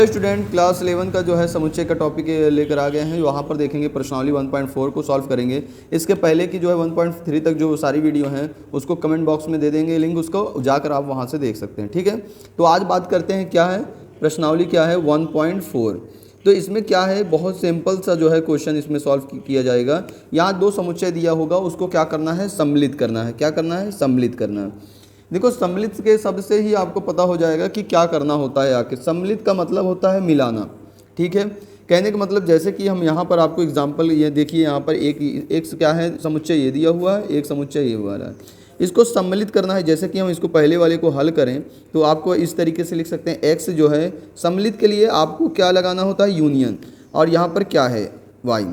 Student class 11 का जो है समुच्चय का टॉपिक लेकर आ गए हैं। वहाँ पर देखेंगे प्रश्नावली 1.4 को सॉल्व करेंगे। इसके पहले की जो है 1.3 तक जो सारी वीडियो हैं उसको कमेंट बॉक्स में दे देंगे लिंक, उसको जाकर आप वहाँ से देख सकते हैं। ठीक है, तो आज बात करते हैं क्या है प्रश्नावली, क्या है 1.4। तो इसमें क्या है, बहुत सिंपल सा जो है क्वेश्चन इसमें सॉल्व किया जाएगा। यहाँ दो समुच्चय दिया होगा, उसको क्या करना है, सम्मिलित करना है। क्या करना है, सम्मिलित करना है। देखो सम्मिलित के शब्द से ही आपको पता हो जाएगा कि क्या करना होता है। आखिर सम्मिलित का मतलब होता है मिलाना। ठीक है, कहने का मतलब जैसे कि हम यहाँ पर आपको एग्जांपल ये देखिए, यहाँ पर एक क्या है समुच्चय ये दिया हुआ है, एक समुच्चय ये हुआ है, इसको सम्मिलित करना है। जैसे कि हम इसको पहले वाले को हल करें तो आपको इस तरीके से लिख सकते हैं, एक्स जो है सम्मिलित के लिए आपको क्या लगाना होता है, यूनियन, और यहाँ पर क्या है वाई,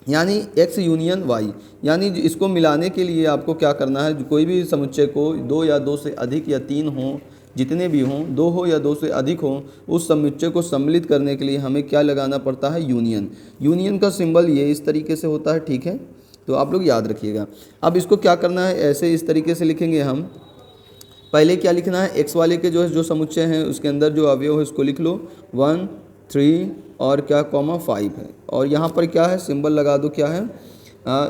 यानी x यूनियन y, यानी इसको मिलाने के लिए आपको क्या करना है, कोई भी समुच्चय को दो या दो से अधिक या तीन हों, जितने भी हों, दो हो या दो से अधिक हों, उस समुच्चय को सम्मिलित करने के लिए हमें क्या लगाना पड़ता है, यूनियन। यूनियन का सिंबल ये इस तरीके से होता है। ठीक है, तो आप लोग याद रखिएगा। अब इसको क्या करना है, ऐसे इस तरीके से लिखेंगे हम। पहले क्या लिखना है, एक्स वाले के जो समुच्चय हैं उसके अंदर जो अवयव है उसको लिख लो, 1 3 और क्या कॉमा 5 है, और यहाँ पर क्या है सिंबल लगा दो, क्या है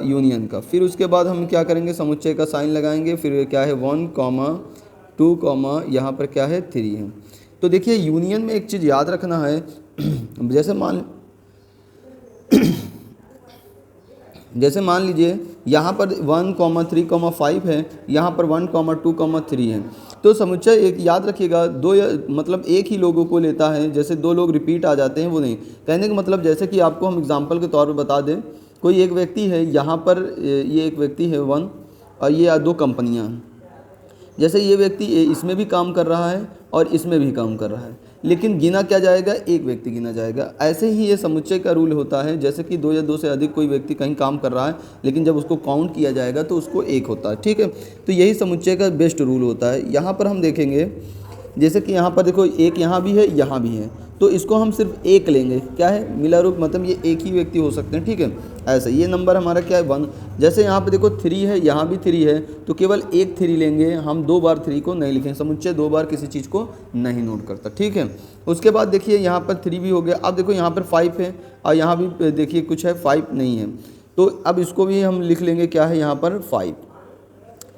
यूनियन का। फिर उसके बाद हम क्या करेंगे, समुच्चय का साइन लगाएंगे, फिर क्या है 1 कॉमा 2 कॉमा यहाँ पर क्या है 3 है। तो देखिए यूनियन में एक चीज़ याद रखना है, जैसे मान लीजिए यहाँ पर 1 3 5 है, यहाँ पर 1 2 3 है। तो समुच्चय एक याद रखिएगा, दो या मतलब एक ही लोगों को लेता है। जैसे दो लोग रिपीट आ जाते हैं वो नहीं। कहने का मतलब जैसे कि आपको हम एग्जांपल के तौर पर बता दें, कोई एक व्यक्ति है, यहाँ पर ये एक व्यक्ति है 1 और ये दो कंपनियाँ हैं। जैसे ये व्यक्ति इसमें भी काम कर रहा है और इसमें भी काम कर रहा है, लेकिन गिना क्या जाएगा, एक व्यक्ति गिना जाएगा। ऐसे ही ये समुच्चय का रूल होता है। जैसे कि दो या दो से अधिक कोई व्यक्ति कहीं काम कर रहा है, लेकिन जब उसको काउंट किया जाएगा तो उसको एक होता है। ठीक है, तो यही समुच्चय का बेस्ट रूल होता है। यहाँ पर हम देखेंगे, जैसे कि यहाँ पर देखो एक यहाँ भी है, यहाँ भी है, तो इसको हम सिर्फ एक लेंगे। क्या है, मिला रूप, मतलब ये एक ही व्यक्ति हो सकते हैं। ठीक है, ऐसे ये नंबर हमारा क्या है 1। जैसे यहाँ पे देखो 3 है, यहाँ भी 3 है, तो केवल एक 3 लेंगे हम, दो बार 3 को नहीं लिखेंगे। समुच्चय दो बार किसी चीज़ को नहीं नोट करता। ठीक है, उसके बाद देखिए यहाँ पर 3 भी हो गया। अब देखो यहाँ पर 5 है और यहाँ भी देखिए कुछ है, 5 नहीं है, तो अब इसको भी हम लिख लेंगे, क्या है यहाँ पर 5।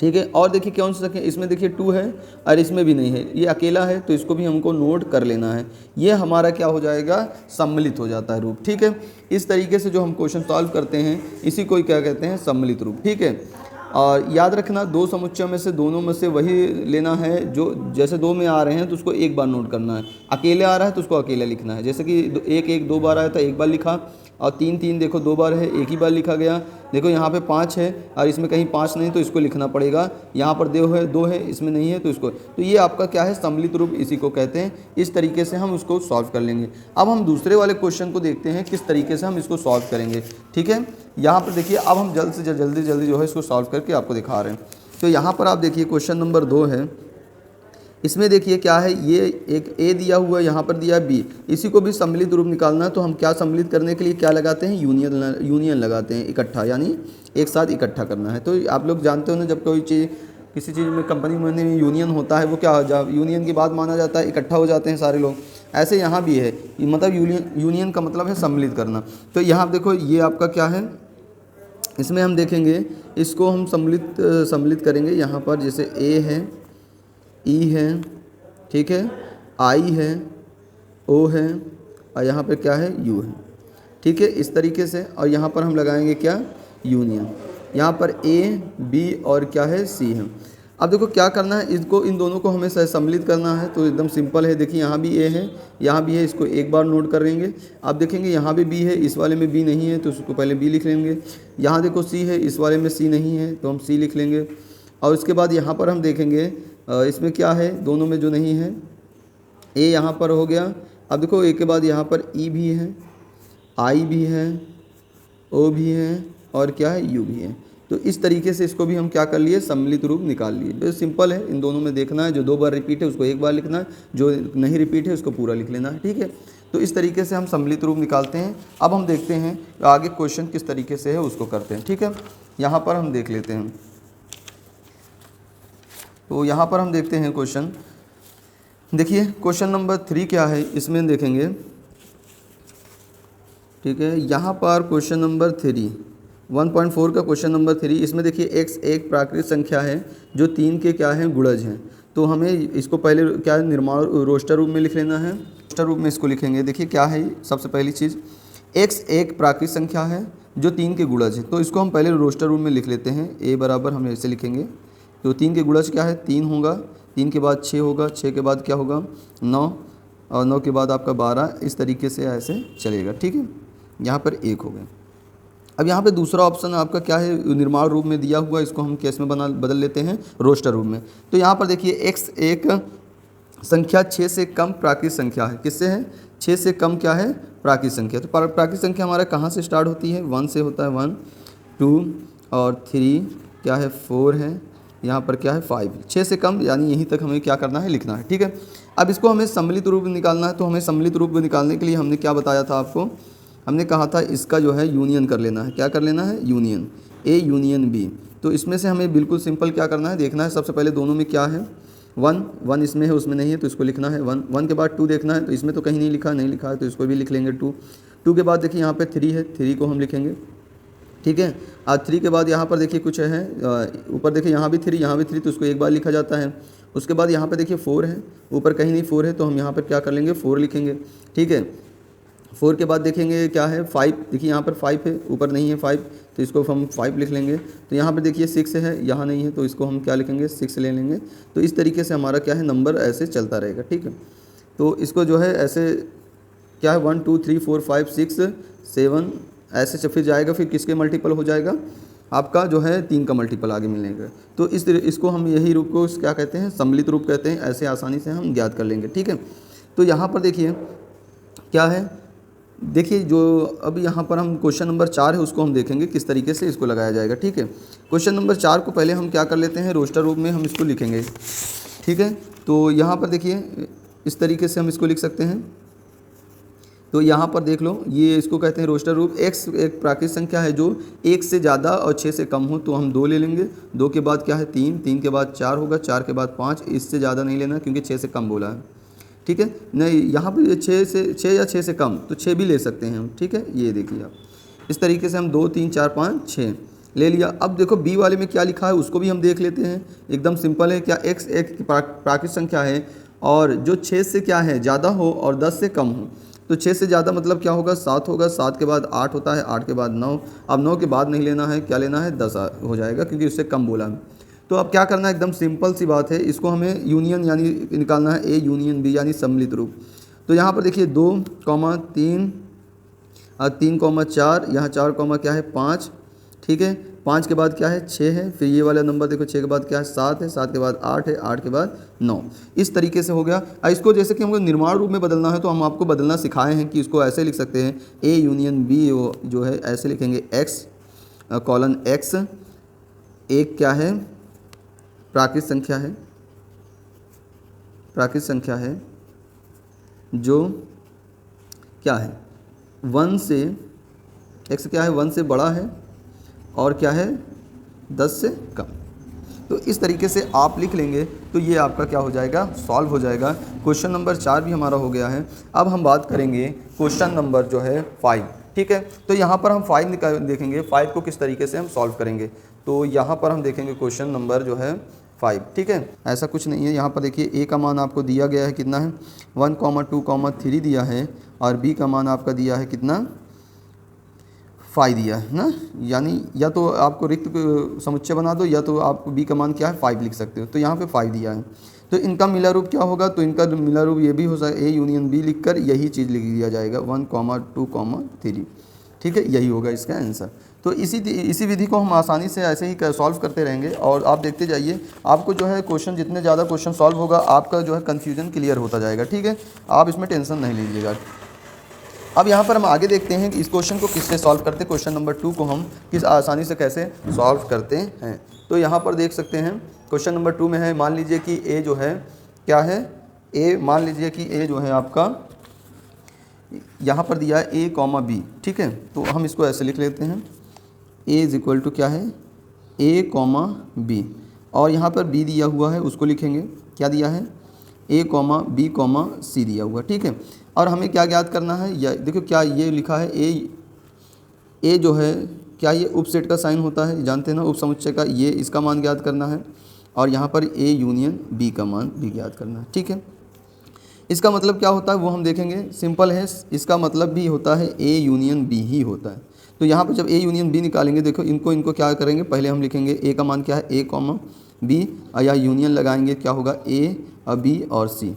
ठीक है, और देखिए कौन सा, इसमें देखिए 2 है और इसमें भी नहीं है, ये अकेला है, तो इसको भी हमको नोट कर लेना है। ये हमारा क्या हो जाएगा, सम्मिलित हो जाता है रूप। ठीक है, इस तरीके से जो हम क्वेश्चन सॉल्व करते हैं इसी को क्या कहते हैं, सम्मिलित रूप। ठीक है, और याद रखना दो समुच्चयों में से दोनों में से वही लेना है जो, जैसे दो में आ रहे हैं तो उसको एक बार नोट करना है, अकेले आ रहा है तो उसको अकेला लिखना है। जैसे कि एक दो बार आया था एक बार लिखा, और 3 देखो दो बार है एक ही बार लिखा गया। देखो यहाँ पे 5 है और इसमें कहीं 5 नहीं, तो इसको लिखना पड़ेगा। यहाँ पर दो है इसमें नहीं है, तो इसको, तो ये आपका क्या है, सम्मिलित रूप, इसी को कहते हैं। इस तरीके से हम उसको सॉल्व कर लेंगे। अब हम दूसरे वाले क्वेश्चन को देखते हैं किस तरीके से हम इसको सॉल्व करेंगे। ठीक है, यहाँ पर देखिए, अब हम जल्दी जो है इसको सॉल्व करके आपको दिखा रहे हैं। तो यहाँ पर आप देखिए क्वेश्चन नंबर 2 है। इसमें देखिए क्या है, ये एक ए दिया हुआ है, यहाँ पर दिया है बी, इसी को भी सम्मिलित रूप निकालना है। तो हम क्या सम्मिलित करने के लिए क्या लगाते हैं, यूनियन लगाते हैं, इकट्ठा, यानी एक साथ इकट्ठा करना है। तो आप लोग जानते हो ना, जब कोई चीज़ किसी चीज़ में कंपनी में यूनियन होता है, वो क्या यूनियन की बात माना जाता है, इकट्ठा हो जाते हैं सारे लोग। ऐसे यहाँ भी है, मतलब यूनियन का मतलब है सम्मिलित करना। तो यहाँ देखो ये आपका क्या है, इसमें हम देखेंगे, इसको हम सम्मिलित करेंगे। यहाँ पर जैसे ए है, ई है, ठीक है, आई है, ओ है, और यहाँ पर क्या है, यू है। ठीक है, इस तरीके से, और यहाँ पर हम लगाएंगे क्या, यूनियन। यहाँ पर ए, बी और क्या है, सी है। अब देखो क्या करना है, इसको, इन दोनों को हमें सम्मिलित करना है। तो एकदम सिंपल है, देखिए यहाँ भी ए है, यहाँ भी है, इसको एक बार नोट कर लेंगे। अब देखेंगे यहाँ भी बी है, इस वाले में बी नहीं है, तो उसको पहले बी लिख लेंगे। यहाँ देखो सी है, इस वाले में सी नहीं है, तो हम सी लिख लेंगे। और उसके बाद यहाँ पर हम देखेंगे इसमें क्या है, दोनों में जो नहीं है, ए यहाँ पर हो गया। अब देखो ए के बाद यहाँ पर ई भी है, आई भी है, ओ भी है, और क्या है, यू भी है। तो इस तरीके से इसको भी हम क्या कर लिए, सम्मिलित रूप निकाल लिए। तो सिंपल है, इन दोनों में देखना है, जो दो बार रिपीट है उसको एक बार लिखना है, जो नहीं रिपीट है उसको पूरा लिख लेना है। ठीक है, तो इस तरीके से हम सम्मिलित रूप निकालते हैं। अब हम देखते हैं आगे क्वेश्चन किस तरीके से है उसको करते हैं। ठीक है, यहाँ पर हम देख लेते हैं। तो यहाँ पर हम देखते हैं क्वेश्चन, देखिए क्वेश्चन नंबर 3 क्या है इसमें देखेंगे, ठीक है। यहाँ पर क्वेश्चन नंबर 3 1.4 का क्वेश्चन नंबर 3, इसमें देखिए x एक प्राकृतिक संख्या है जो 3 के क्या हैं गुणज हैं। तो हमें इसको पहले क्या है निर्माण रोस्टर रूप में लिख लेना है। रोस्टर रूप में इसको लिखेंगे। देखिए क्या है सबसे पहली चीज़, x एक प्राकृतिक संख्या है जो 3 के गुणज है। तो इसको हम पहले रोस्टर रूप में लिख लेते हैं। a बराबर हम ऐसे लिखेंगे। तो 3 के गुणज क्या है 3 होगा, 3 के बाद 6 होगा, 6 के बाद क्या होगा 9, और 9 के बाद आपका 12। इस तरीके से ऐसे चलेगा, ठीक है। यहाँ पर 1 हो गया। अब यहाँ पे दूसरा ऑप्शन आपका क्या है निर्माण रूप में दिया हुआ, इसको हम कैसे में बदल लेते हैं रोस्टर रूप में। तो यहाँ पर देखिए x एक संख्या 6 से कम प्राकृतिक संख्या है। किससे है 6 से कम क्या है प्राकृतिक संख्या। तो प्राकृतिक संख्या हमारा कहाँ से स्टार्ट होती है 1 से होता है, 1 2 और 3 क्या है 4 है, यहाँ पर क्या है 5, 6 से कम यानी यहीं तक हमें क्या करना है लिखना है, ठीक है। अब इसको हमें सम्मिलित रूप में निकालना है। तो हमें सम्मिलित रूप में निकालने के लिए हमने क्या बताया था आपको, हमने कहा था इसका जो है यूनियन कर लेना है। क्या कर लेना है यूनियन, A यूनियन B। तो इसमें से हमें बिल्कुल सिंपल क्या करना है देखना है, सबसे पहले दोनों में क्या है 1 1 इसमें है उसमें नहीं है तो इसको लिखना है 1 1 के बाद 2 देखना है। तो इसमें तो कहीं नहीं लिखा है तो इसको भी लिख लेंगे 2 2 के बाद देखिए यहाँ पे 3 है, 3 को हम लिखेंगे, ठीक है। आज 3 के बाद यहाँ पर देखिए कुछ है ऊपर देखिए यहाँ भी 3 यहाँ भी 3 तो उसको एक बार लिखा जाता है। उसके बाद यहाँ पे देखिए 4 है, ऊपर कहीं नहीं 4 है तो हम यहाँ पर क्या कर लेंगे 4 लिखेंगे, ठीक है। 4 के बाद देखेंगे क्या है 5, देखिए यहाँ पर 5 है, ऊपर नहीं है 5 तो इसको हम 5 लिख लेंगे। तो यहाँ पर देखिए 6 है, यहाँ नहीं है तो इसको हम क्या लिखेंगे 6 ले लेंगे। तो इस तरीके से हमारा क्या है नंबर ऐसे चलता रहेगा, ठीक है। तो इसको जो है ऐसे क्या है 1 2 3 4 5 6 7 ऐसे फिर जाएगा, फिर किसके मल्टीपल हो जाएगा आपका जो है 3 का मल्टीपल आगे मिलेगा। तो इसको हम यही रूप को क्या कहते हैं सम्मिलित रूप कहते हैं। ऐसे आसानी से हम ज्ञात कर लेंगे, ठीक है। तो यहाँ पर देखिए क्या है, देखिए जो अब यहाँ पर हम क्वेश्चन नंबर 4 है उसको हम देखेंगे किस तरीके से इसको लगाया जाएगा, ठीक है। क्वेश्चन नंबर 4 को पहले हम क्या कर लेते हैं रोस्टर रूप में हम इसको लिखेंगे, ठीक है। तो यहाँ पर देखिए इस तरीके से हम इसको लिख सकते हैं। तो यहाँ पर देख लो ये इसको कहते हैं रोस्टर रूप। x एक प्राकृतिक संख्या है जो 1 से ज़्यादा और 6 से कम हो तो हम 2 ले लेंगे। 2 के बाद क्या है 3, 3 के बाद 4 होगा, 4 के बाद 5, इससे ज़्यादा नहीं लेना क्योंकि 6 से कम बोला है, ठीक है। नहीं यहाँ पर 6 या 6 से कम तो 6 भी ले सकते हैं हम, ठीक है। ये देखिए आप इस तरीके से हम 2 3 4 5 6 ले लिया। अब देखो बी वाले में क्या लिखा है उसको भी हम देख लेते हैं। एकदम सिंपल है, क्या x एक प्राकृतिक संख्या है और जो 6 से क्या है ज़्यादा हो और 10 से कम हो। तो 6 से ज़्यादा मतलब क्या होगा 7 होगा, 7 के बाद 8 होता है, 8 के बाद 9। अब 9 के बाद नहीं लेना है, क्या लेना है 10 हो जाएगा क्योंकि उससे कम बोला है। तो अब क्या करना है एकदम सिंपल सी बात है, इसको हमें यूनियन यानी निकालना है A यूनियन B यानी सम्मिलित रूप। तो यहाँ पर देखिए 2 3 3 4 यहाँ 4 क्या है 5, ठीक है। 5 के बाद क्या है 6 है, फिर ये वाला नंबर देखो 6 के बाद क्या है 7 है, 7 के बाद 8 है, 8 के बाद 9। इस तरीके से हो गया। इसको जैसे कि हमको निर्माण रूप में बदलना है तो हम आपको बदलना सिखाए हैं कि इसको ऐसे लिख सकते हैं A यूनियन B जो है ऐसे लिखेंगे x कॉलन x एक क्या है प्राकृतिक संख्या है जो क्या है 1 से x क्या है 1 से बड़ा है और क्या है 10 से कम। तो इस तरीके से आप लिख लेंगे तो ये आपका क्या हो जाएगा सॉल्व हो जाएगा। क्वेश्चन नंबर 4 भी हमारा हो गया है। अब हम बात करेंगे क्वेश्चन नंबर जो है 5, ठीक है। तो यहाँ पर हम 5 देखेंगे 5 को किस तरीके से हम सॉल्व करेंगे। तो यहाँ पर हम देखेंगे क्वेश्चन नंबर जो है 5, ठीक है। ऐसा कुछ नहीं है, यहाँ पर देखिए A का मान आपको दिया गया है कितना है 1 2 3 दिया है और B का मान आपका दिया है कितना 5 दिया है ना। यानी या तो आपको रिक्त समुच्चय बना दो या तो आप B का मान क्या है 5 लिख सकते हो। तो यहाँ पे 5 दिया है तो इनका मिला रूप क्या होगा, तो इनका मिला रूप ये भी हो सकता है A यूनियन B लिखकर यही चीज़ लिख दिया जाएगा 1 2 3, ठीक है। यही होगा इसका आंसर। तो इसी विधि को हम आसानी से ऐसे ही सॉल्व करते रहेंगे और आप देखते जाइए आपको जो है क्वेश्चन जितने ज़्यादा क्वेश्चन सॉल्व होगा आपका जो है कन्फ्यूजन क्लियर होता जाएगा, ठीक है। आप इसमें टेंशन नहीं लीजिएगा। अब यहाँ पर हम आगे देखते हैं कि इस क्वेश्चन को किससे सॉल्व करते हैं। क्वेश्चन नंबर 2 को हम किस आसानी से कैसे सॉल्व करते हैं। तो यहाँ पर देख सकते हैं क्वेश्चन नंबर 2 में है, मान लीजिए कि A जो है क्या है A, मान लीजिए कि A जो है आपका यहाँ पर दिया है A, B, ठीक है। तो हम इसको ऐसे लिख लेते हैं A इज इक्वल टू क्या है A, B और यहाँ पर B दिया हुआ है उसको लिखेंगे क्या दिया है ए कॉमा बी कॉमा सी दिया हुआ, ठीक है। और हमें क्या ज्ञात करना है, या देखो क्या ये लिखा है ए जो है क्या ये उपसेट का साइन होता है, जानते हैं ना, उप समुच्चय का, ये इसका मान ज्ञात करना है और यहाँ पर ए यूनियन बी का मान भी ज्ञात करना है, ठीक है। इसका मतलब क्या होता है वो हम देखेंगे, सिंपल है, इसका मतलब भी होता है ए यूनियन बी ही होता है। तो यहाँ पर जब ए यूनियन बी निकालेंगे, देखो इनको क्या करेंगे, पहले हम लिखेंगे ए का मान क्या है, ए कॉमा बी, या यूनियन लगाएंगे, क्या होगा, ए और बी और सी।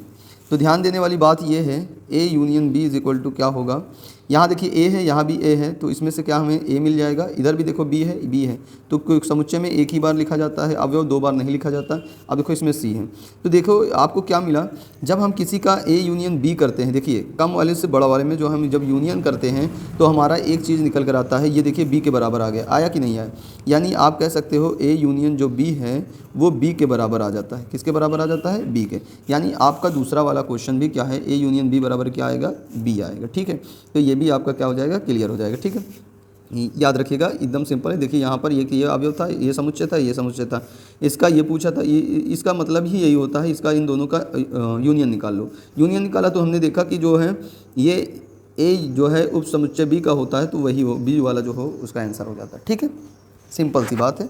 तो ध्यान देने वाली बात ये है, A union B is equal to क्या होगा, यहाँ देखिए ए है, यहाँ भी ए है, तो इसमें से क्या हमें ए मिल जाएगा, इधर भी देखो बी है, तो समुच्चय में एक ही बार लिखा जाता है, अवयव दो बार नहीं लिखा जाता। अब देखो इसमें सी है, तो देखो आपको क्या मिला, जब हम किसी का ए यूनियन बी करते हैं, देखिए कम वाले से बड़ा वाले में जो हम जब यूनियन करते हैं तो हमारा एक चीज़ निकल कर आता है, ये देखिए बी के बराबर आ गया, आया कि नहीं आया, यानी आप कह सकते हो ए यूनियन जो बी है वो बी के बराबर आ जाता है, किसके बराबर आ जाता है, बी के। यानी आपका दूसरा वाला क्वेश्चन भी क्या है, ए यूनियन बी बराबर क्या आएगा, बी आएगा, ठीक है। तो ये भी आपका क्या हो जाएगा, क्लियर हो जाएगा, ठीक है। याद रखिएगा, एकदम सिंपल है। देखिए यहाँ पर ये अवयव था, ये समुच्चय था, ये समुच्चय था, इसका ये पूछा था, ये इसका मतलब ही यही होता है, इसका इन दोनों का यूनियन निकाल लो। यूनियन निकाला तो हमने देखा कि जो है ये ए जो है उप समुच्चय बी का होता है, तो वही हो बी वाला जो हो उसका आंसर हो जाता है, ठीक है। सिंपल सी बात है,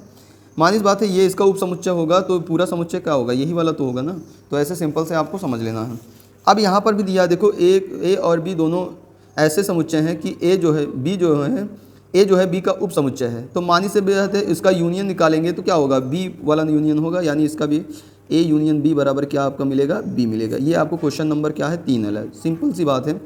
मानी बात है, ये इसका उप समुच्चय होगा तो पूरा समुच्चय क्या होगा, यही वाला तो होगा ना। तो ऐसे सिंपल से आपको समझ लेना है। अब यहाँ पर भी दिया, देखो ए और बी दोनों ऐसे समुच्चय हैं कि ए जो है बी का उप समुच्चय है, तो मानी से बात है इसका यूनियन निकालेंगे तो क्या होगा, बी वाला यूनियन होगा, यानी इसका भी ए यूनियन बी बराबर क्या आपका मिलेगा, बी मिलेगा। ये आपको क्वेश्चन नंबर क्या है, 3 है। सिंपल सी बात है,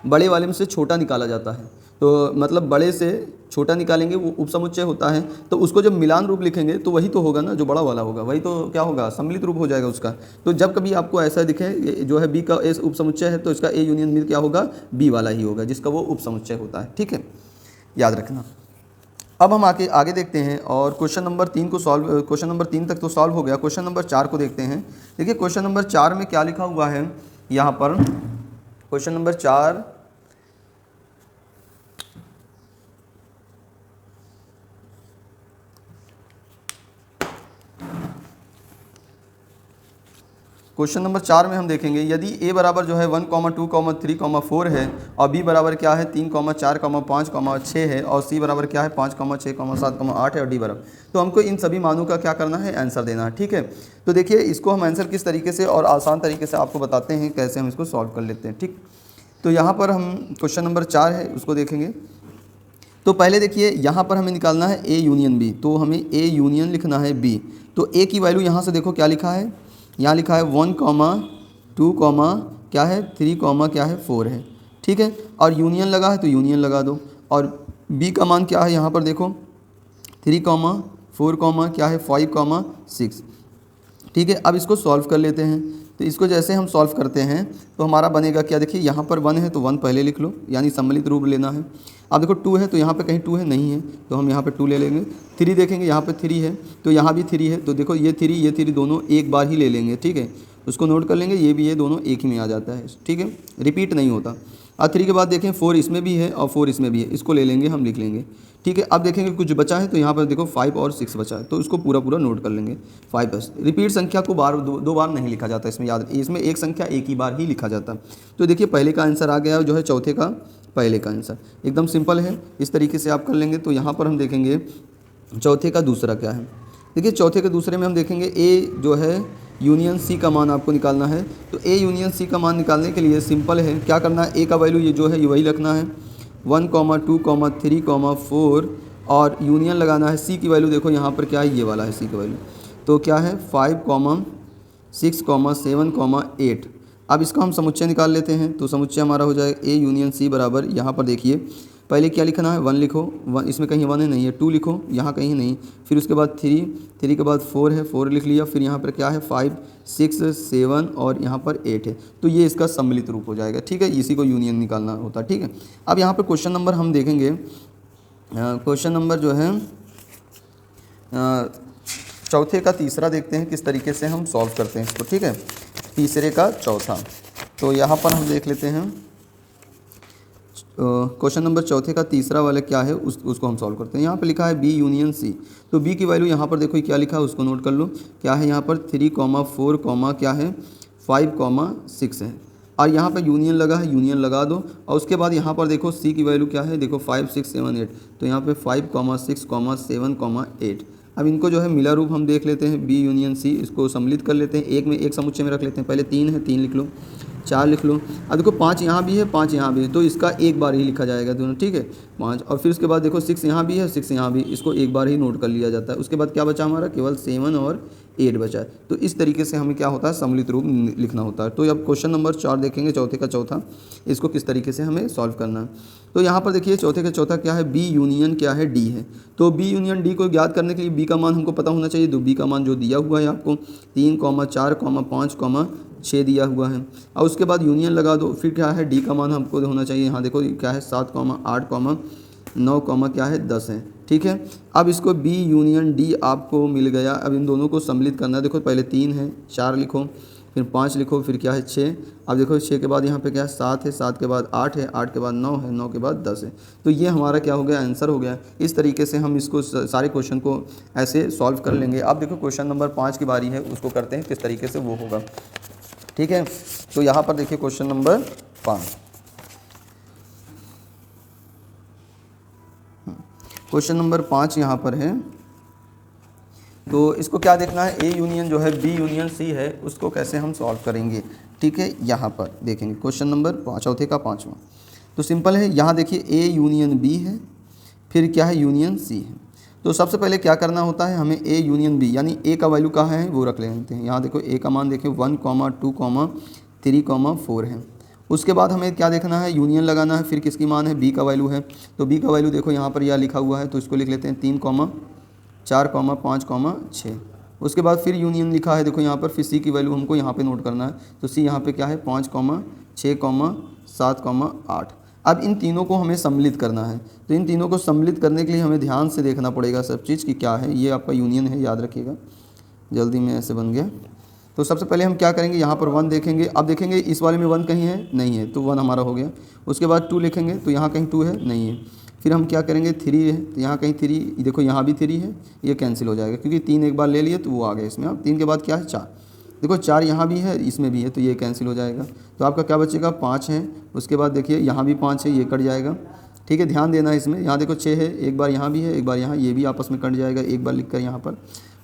बड़े वाले में से छोटा निकाला जाता है, तो मतलब बड़े से छोटा निकालेंगे वो उप समुच्चय होता है, तो उसको जब मिलान रूप लिखेंगे तो वही तो होगा ना, जो बड़ा वाला होगा वही तो क्या होगा, सम्मिलित रूप हो जाएगा उसका। तो जब कभी आपको ऐसा दिखे जो है बी का ए उप समुच्चय है, तो इसका ए यूनियन बी क्या होगा, बी वाला ही होगा, जिसका वो उप समुच्चय होता है, ठीक है, याद रखना। अब हम आगे देखते हैं और क्वेश्चन नंबर 3 को सॉल्व, क्वेश्चन नंबर 3 तक तो सॉल्व हो गया, क्वेश्चन नंबर 4 को देखते हैं। देखिए क्वेश्चन नंबर 4 में क्या लिखा हुआ है, यहाँ पर क्वेश्चन नंबर 4 क्वेश्चन नंबर 4 में हम देखेंगे, यदि a बराबर जो है 1, 2, 3, 4 है और b बराबर क्या है 3, 4, 5, 6 है और c बराबर क्या है 5, 6, 7, 8 है और d बराबर, तो हमको इन सभी मानों का क्या करना है, आंसर देना है, ठीक है। तो देखिए इसको हम आंसर किस तरीके से और आसान तरीके से आपको बताते हैं, कैसे हम इसको सॉल्व कर लेते हैं, ठीक। तो यहाँ पर हम क्वेश्चन नंबर 4 है उसको देखेंगे। तो पहले देखिए यहाँ पर हमें निकालना है ए यूनियन बी, तो हमें ए यूनियन लिखना है बी। तो ए की वैल्यू यहाँ से देखो क्या लिखा है, यहाँ लिखा है 1, 2, क्या है 3, क्या है 4 है, ठीक है। और यूनियन लगा है तो यूनियन लगा दो, और बी का मान क्या है यहाँ पर देखो 3, 4, क्या है 5, 6, ठीक है। अब इसको सॉल्व कर लेते हैं। तो इसको जैसे हम सॉल्व करते हैं तो हमारा बनेगा क्या, देखिए यहाँ पर 1 है तो 1 पहले लिख लो, यानी सम्मिलित रूप लेना है। अब देखो 2 है तो यहाँ पे कहीं 2 है नहीं है, तो हम यहाँ पे 2 ले लेंगे। 3 देखेंगे यहाँ पे 3 है तो यहाँ भी 3 है, तो देखो ये 3 दोनों एक बार ही ले लेंगे, ठीक है। उसको नोट कर लेंगे, ये भी ये दोनों एक ही में आ जाता है, ठीक है, रिपीट नहीं होता। और 3 के बाद देखें 4 इसमें भी है और 4 इसमें भी है, इसको ले लेंगे, हम लिख लेंगे, ठीक है। अब देखेंगे कुछ बचा है तो यहाँ पर देखो 5 और 6 बचा है, तो इसको पूरा नोट कर लेंगे। 5 रिपीट संख्या को दो बार नहीं लिखा जाता, इसमें याद, इसमें एक संख्या एक ही बार ही लिखा जाता। तो देखिए पहले का आंसर आ गया जो है चौथे का पहले का आंसर, एकदम सिंपल है, इस तरीके से आप कर लेंगे। तो यहाँ पर हम देखेंगे चौथे का दूसरा क्या है। देखिए चौथे के दूसरे में हम देखेंगे ए जो है यूनियन सी का मान आपको निकालना है। तो ए यूनियन सी का मान निकालने के लिए सिंपल है, क्या करना है, ए का वैल्यू ये जो है ये वही रखना है 1, 2, 3, 4 और यूनियन लगाना है। सी की वैल्यू देखो यहाँ पर क्या है, ये वाला है सी की वैल्यू, तो क्या है 5, 6, 7, 8। अब इसका हम समुच्चय निकाल लेते हैं। तो समुच्चय हमारा हो जाएगा ए यूनियन सी बराबर, यहाँ पर देखिए पहले क्या लिखना है 1 लिखो, 1 इसमें कहीं 1 है नहीं है, 2 लिखो यहाँ कहीं नहीं, फिर उसके बाद 3 के बाद 4 है 4 लिख लिया, फिर यहाँ पर क्या है 5, 6, 7 और यहाँ पर 8 है। तो ये इसका सम्मिलित रूप हो जाएगा, ठीक है, इसी को यूनियन निकालना होता है, ठीक है। अब यहाँ पर क्वेश्चन नंबर हम देखेंगे, क्वेश्चन नंबर जो है चौथे का तीसरा देखते हैं किस तरीके से हम सॉल्व करते हैं इसको, ठीक है, तीसरे का चौथा। तो यहाँ पर हम देख लेते हैं क्वेश्चन नंबर चौथे का तीसरा वाला क्या है, उसको हम सॉल्व करते हैं। यहाँ पे लिखा है बी यूनियन सी, तो बी की वैल्यू यहाँ पर देखो क्या लिखा है उसको नोट कर लो, क्या है यहाँ पर 3, 4, क्या है 5,6 है। और यहाँ पे यूनियन लगा है, यूनियन लगा दो। और उसके बाद यहाँ पर देखो सी की वैल्यू क्या है, देखो 5, 6, 7, 8, तो यहाँ पे 5, 6, 7, 8। अब इनको जो है मिला रूप हम देख लेते हैं, बी यूनियन सी, इसको सम्मिलित कर लेते हैं, एक में एक समुच्चय में रख लेते हैं। पहले 3 है, 3 लिख लो, 4 लिख लो। अब देखो 5 यहाँ भी है, 5 यहाँ भी है, तो इसका एक बार ही लिखा जाएगा दोनों, ठीक है 5। और फिर उसके बाद देखो 6 यहाँ भी है, 6 यहाँ भी, इसको एक बार ही नोट कर लिया जाता है। उसके बाद क्या बचा हमारा, केवल 7 और 8 बचा है। तो इस तरीके से हमें क्या होता है, सम्मिलित रूप लिखना होता है। तो अब क्वेश्चन नंबर 4 देखेंगे, चौथे का चौथा, इसको किस तरीके से हमें सॉल्व करना है। तो यहाँ पर देखिए चौथे का चौथा क्या है, बी यूनियन क्या है, डी है। तो बी यूनियन डी को ज्ञात करने के लिए बी का मान हमको पता होना चाहिए। तो बी का मान जो दिया हुआ है आपको 3, 4, 5, 6 दिया हुआ है। और उसके बाद यूनियन लगा दो। फिर क्या है, डी का मान हमको होना चाहिए, यहाँ देखो क्या है 7, 8, 9, क्या है 10 है, ठीक है। अब इसको बी यूनियन डी आपको मिल गया। अब इन दोनों को सम्मिलित करना है। देखो पहले 3 है, 4 लिखो, फिर 5 लिखो, फिर क्या है 6। अब देखो 6 के बाद यहाँ पे क्या है 7 है, 7 के बाद 8 है, 8 के बाद 9 है, 9 के बाद 10 है। तो ये हमारा क्या हो गया, आंसर हो गया। इस तरीके से हम इसको सारे क्वेश्चन को ऐसे सॉल्व कर लेंगे। अब देखो क्वेश्चन नंबर 5 की बारी है, उसको करते हैं किस तरीके से वो होगा, ठीक है। तो यहाँ पर देखिए क्वेश्चन नंबर 5, क्वेश्चन नंबर 5 यहाँ पर है। तो इसको क्या देखना है, ए यूनियन जो है बी यूनियन सी है, उसको कैसे हम सॉल्व करेंगे, ठीक है। यहाँ पर देखेंगे क्वेश्चन नंबर 5, चौथे का 5वां। तो सिंपल है, यहाँ देखिए ए यूनियन बी है, फिर क्या है यूनियन सी है। तो सबसे पहले क्या करना होता है, हमें ए यूनियन बी, यानी ए का वैल्यू कहाँ है वो रख लेते हैं। यहाँ देखो ए का मान देखिए 1, 2, 3, 4 है। उसके बाद हमें क्या देखना है, यूनियन लगाना है। फिर किसकी मान है, बी का वैल्यू है। तो बी का वैल्यू देखो यहाँ पर यह लिखा हुआ है, तो इसको लिख लेते हैं 3, 4, 5, 6। उसके बाद फिर यूनियन लिखा है, देखो यहाँ पर। फिर सी की वैल्यू हमको यहाँ पे नोट करना है। तो सी यहाँ पे क्या है 5, 6, 7, 8। अब इन तीनों को हमें सम्मिलित करना है। तो इन तीनों को सम्मिलित करने के लिए हमें ध्यान से देखना पड़ेगा सब चीज़ कि क्या है। ये आपका यूनियन है, याद रखिएगा, जल्दी में ऐसे बन गया। तो सबसे पहले हम क्या करेंगे, यहाँ पर 1 देखेंगे। अब देखेंगे इस वाले में 1 कहीं है, नहीं है, तो 1 हमारा हो गया। उसके बाद 2 लिखेंगे, तो यहाँ कहीं 2 है, नहीं है। फिर हम क्या करेंगे, 3 है, तो यहाँ कहीं 3, देखो यहाँ भी 3 है, ये कैंसिल हो जाएगा क्योंकि 3 एक बार ले लिए तो वो आ गया इसमें। अब 3 के बाद क्या है 4, देखो 4 यहाँ भी है, इसमें भी है, तो ये कैंसिल हो जाएगा। तो आपका क्या बचेगा, 5 है। उसके बाद देखिए यहाँ भी 5 है, ये कट जाएगा, ठीक है। ध्यान देना है इसमें। यहाँ देखो 6 है, एक बार यहाँ भी है, एक बार यहाँ, ये भी आपस में कट जाएगा एक बार लिख कर यहाँ पर।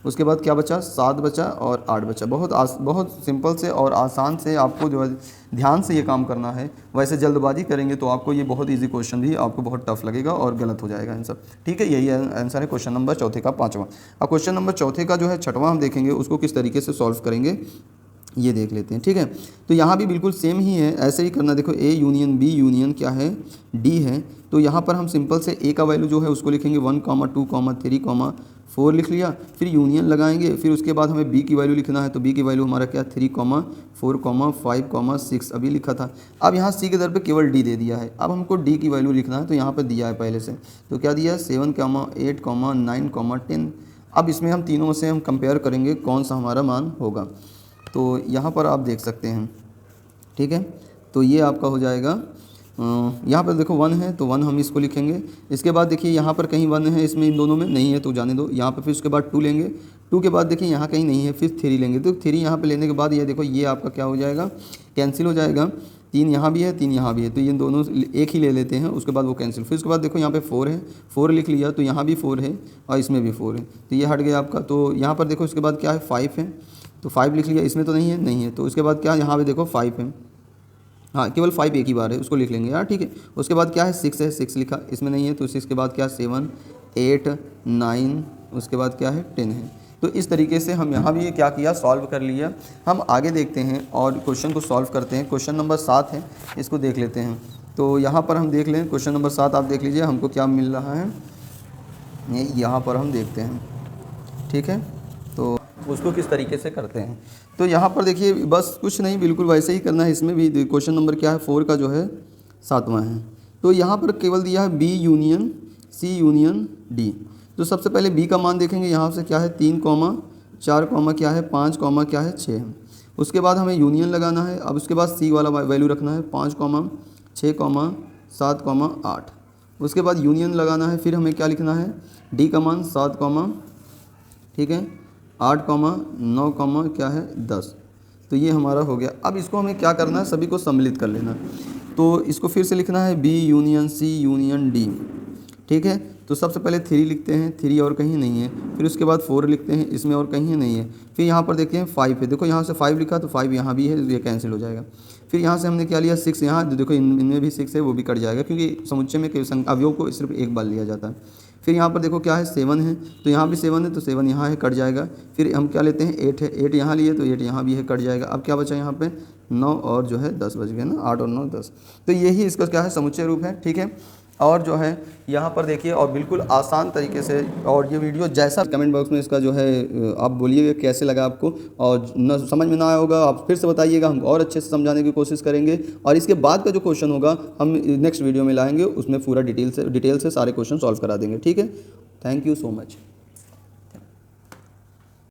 उसके बाद क्या बचा, 7 बचा और 8 बचा। बहुत सिंपल से और आसान से आपको जो है ध्यान से ये काम करना है। वैसे जल्दबाजी करेंगे तो आपको ये बहुत इजी क्वेश्चन भी आपको बहुत टफ लगेगा और गलत हो जाएगा आंसर, ठीक है। यही आंसर है क्वेश्चन नंबर चौथे का 5वां। अब क्वेश्चन नंबर चौथे का जो है 6वां हम देखेंगे, उसको किस तरीके से सॉल्व करेंगे ये देख लेते हैं, ठीक है। तो यहाँ भी बिल्कुल सेम ही है, ऐसे ही करना। देखो ए यूनियन बी यूनियन क्या है, डी है। तो यहाँ पर हम सिंपल से ए का वैल्यू जो है उसको लिखेंगे 1, 2, 3, 4 लिख लिया। फिर यूनियन लगाएंगे। फिर उसके बाद हमें बी की वैल्यू लिखना है। तो बी की वैल्यू हमारा क्या 3, 4, 5, 6 अभी लिखा था। अब यहाँ सी के दर पे केवल डी दे दिया है। अब हमको डी की वैल्यू लिखना है, तो यहाँ पर दिया है पहले से। तो क्या दिया है 7, 8, 9, 10। अब इसमें हम तीनों में से हम कंपेयर करेंगे कौन सा हमारा मान होगा। तो यहाँ पर आप देख सकते हैं, ठीक है। तो ये आपका हो जाएगा, यहाँ पर देखो 1 है, तो 1 हम इसको लिखेंगे। इसके बाद देखिए यहाँ पर कहीं 1 है, इसमें इन दोनों में नहीं है तो जाने दो। यहाँ पर फिर उसके बाद 2 लेंगे, 2 के बाद देखिए यहाँ कहीं नहीं है, फिर 3 लेंगे। तो 3 यहाँ पर लेने के बाद ये देखो ये आपका क्या हो जाएगा, कैंसिल हो जाएगा। 3 यहाँ भी है, 3 यहाँ भी है, तो ये दोनों एक ही ले लेते हैं। उसके बाद वो कैंसिल। फिर उसके बाद देखो यहाँ पे 4 है, 4 लिख लिया, तो यहाँ भी 4 है और इसमें भी 4 है, तो ये हट गया आपका। तो यहाँ पर देखो उसके बाद क्या है 5 है, तो 5 लिख लिया, इसमें तो नहीं है, नहीं है। तो उसके बाद क्या, यहाँ पे देखो 5 है, हाँ केवल 5 एक ही बार है, उसको लिख लेंगे यार, ठीक है। उसके बाद क्या है 6 है, 6 लिखा, इसमें नहीं है। तो 6 के बाद क्या 7, 8, 9, उसके बाद क्या है 10 है। तो इस तरीके से हम यहाँ भी क्या किया, सॉल्व कर लिया। हम आगे देखते हैं और क्वेश्चन को सॉल्व करते हैं। क्वेश्चन नंबर 7 है, इसको देख लेते हैं। तो यहाँ पर हम देख लें, क्वेश्चन नंबर 7 आप देख लीजिए हमको क्या मिल रहा है, यहाँ पर हम देखते हैं, ठीक है। तो उसको किस तरीके से करते हैं, तो यहाँ पर देखिए बस कुछ नहीं, बिल्कुल वैसे ही करना है। इसमें भी क्वेश्चन नंबर क्या है 4 का जो है 7वां है। तो यहाँ पर केवल दिया है B union C union D. तो सबसे पहले बी का मान देखेंगे, यहाँ से क्या है 3, 4, क्या है 5, क्या है 6 है। उसके बाद हमें यूनियन लगाना है। अब उसके बाद सी वाला वैल्यू रखना है 5, 6, 7, 8। उसके बाद यूनियन लगाना है। फिर हमें क्या लिखना है, डी का मान 7, ठीक है 8, 9, क्या है 10। तो ये हमारा हो गया। अब इसको हमें क्या करना है, सभी को सम्मिलित कर लेना। तो इसको फिर से लिखना है B union C union D, ठीक है। तो सबसे पहले 3 लिखते हैं, 3 और कहीं नहीं है। फिर उसके बाद 4 लिखते हैं, इसमें और कहीं नहीं है। फिर यहाँ पर देखते हैं 5 है, देखो यहाँ से 5 लिखा तो 5 यहाँ भी है, ये कैंसिल हो जाएगा। फिर यहाँ से हमने क्या लिया 6, यहाँ देखो इनमें भी 6 है, वो भी कट जाएगा, क्योंकि समुच्चय में अवयव को सिर्फ एक बार लिया जाता है। फिर यहाँ पर देखो क्या है 7 है, तो यहाँ भी 7 है, तो 7 यहाँ है, कट जाएगा। फिर हम क्या लेते हैं 8 है, 8 यहाँ लिए तो 8 यहाँ भी है, कट जाएगा। अब क्या बचा यहाँ पे 9 और जो है 10 बच गए ना, 8 और 9 10। तो यही इसका क्या है समुच्चय रूप है, ठीक है। और जो है यहाँ पर देखिए, और बिल्कुल आसान तरीके से, और ये वीडियो जैसा कमेंट बॉक्स में इसका जो है आप बोलिएगा कैसे लगा आपको, और न समझ में ना आया होगा आप फिर से बताइएगा, हम और अच्छे से समझाने की कोशिश करेंगे। और इसके बाद का जो क्वेश्चन होगा हम नेक्स्ट वीडियो में लाएंगे, उसमें पूरा डिटेल से सारे क्वेश्चन सॉल्व करा देंगे, ठीक है। Thank you so much.